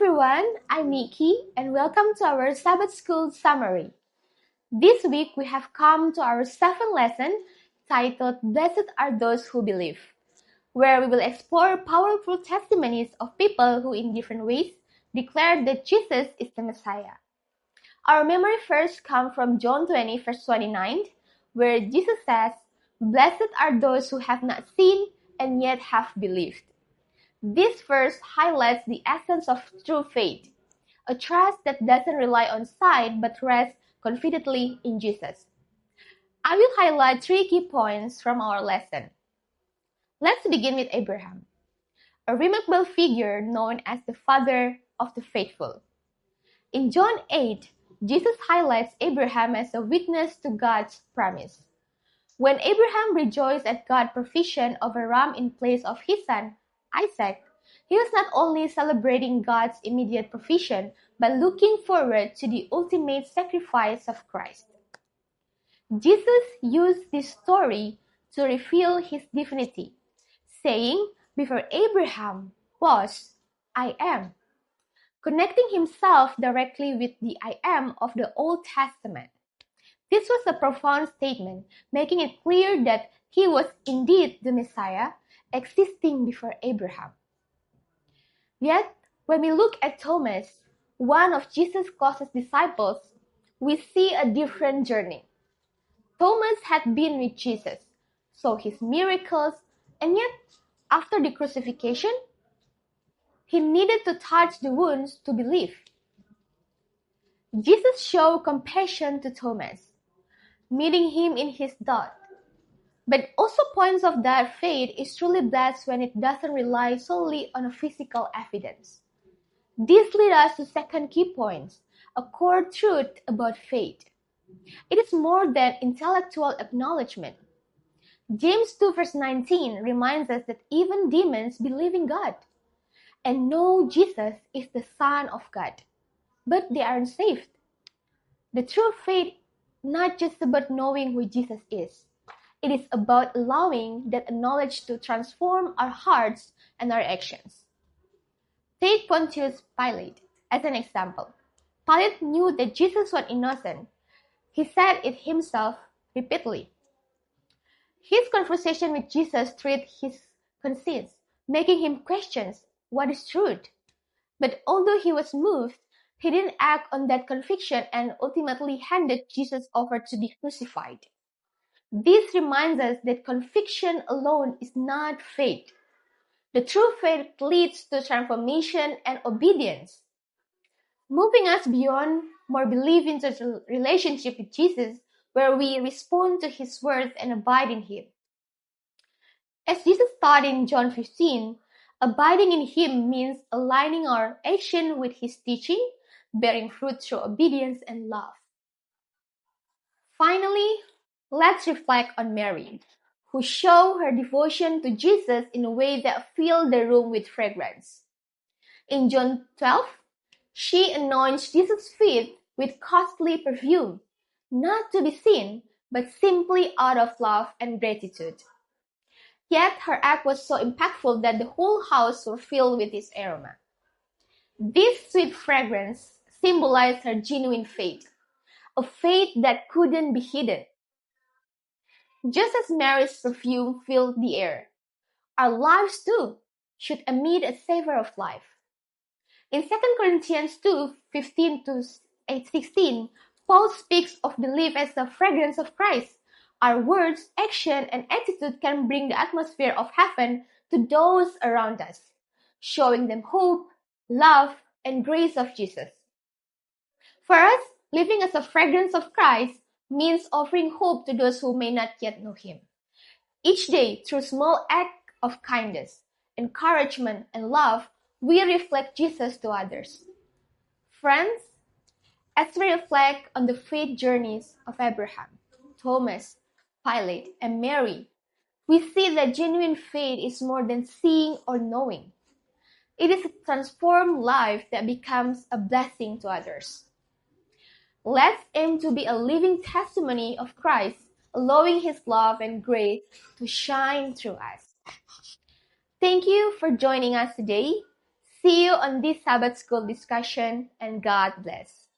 everyone, I'm Nikki and welcome to our Sabbath School Summary. This week we have come to our seventh lesson titled Blessed Are Those Who Believe, where we will explore powerful testimonies of people who in different ways declared that Jesus is the Messiah. Our memory first comes from John 20 verse 29, where Jesus says, "Blessed are those who have not seen and yet have believed." This verse highlights the essence of true faith, a trust that doesn't rely on sight but rests confidently in Jesus. I will highlight three key points from our lesson. Let's begin with Abraham, a remarkable figure known as the father of the faithful. In John 8, Jesus highlights Abraham as a witness to God's promise. When Abraham rejoiced at God's provision of a ram in place of his son, Isaac, he was not only celebrating God's immediate provision, but looking forward to the ultimate sacrifice of Christ. Jesus used this story to reveal his divinity, saying, "Before Abraham was, I am," connecting himself directly with the I am of the Old Testament. This was a profound statement, making it clear that he was indeed the Messiah, existing before Abraham. Yet, when we look at Thomas, one of Jesus' closest disciples, we see a different journey. Thomas had been with Jesus, saw his miracles, and yet, after the crucifixion, he needed to touch the wounds to believe. Jesus showed compassion to Thomas, meeting him in his doubt, but also points out that faith is truly blessed when it doesn't rely solely on a physical evidence. This leads us to second key point, a core truth about faith. It is more than intellectual acknowledgement. James 2 verse 19 reminds us that even demons believe in God and know Jesus is the Son of God, but they aren't saved. The true faith not just about knowing who Jesus is. It is about allowing that knowledge to transform our hearts and our actions. Take Pontius Pilate as an example. Pilate knew that Jesus was innocent. He said it himself repeatedly. His conversation with Jesus treated his conscience, making him question what is truth. But although he was moved, he didn't act on that conviction and ultimately handed Jesus over to be crucified. This reminds us that conviction alone is not faith. The true faith leads to transformation and obedience, moving us beyond more belief into the relationship with Jesus, where we respond to his words and abide in him. As Jesus taught in John 15, abiding in him means aligning our action with his teaching, bearing fruit through obedience and love. Finally, let's reflect on Mary, who showed her devotion to Jesus in a way that filled the room with fragrance. In John 12, she anoints Jesus' feet with costly perfume, not to be seen, but simply out of love and gratitude. Yet her act was so impactful that the whole house was filled with its aroma. This sweet fragrance symbolized her genuine faith, a faith that couldn't be hidden. Just as Mary's perfume filled the air, our lives too should emit a savor of life. In 2 Corinthians 2:15 to 16, Paul speaks of belief as the fragrance of Christ. Our words, action, and attitude can bring the atmosphere of heaven to those around us, showing them hope, love, and grace of Jesus. For us, living as a fragrance of Christ means offering hope to those who may not yet know him. Each day, through small acts of kindness, encouragement, and love, we reflect Jesus to others. Friends, as we reflect on the faith journeys of Abraham, Thomas, Pilate, and Mary, we see that genuine faith is more than seeing or knowing. It is a transformed life that becomes a blessing to others. Let's aim to be a living testimony of Christ, allowing his love and grace to shine through us. Thank you for joining us today. See you on this Sabbath School discussion, and God bless.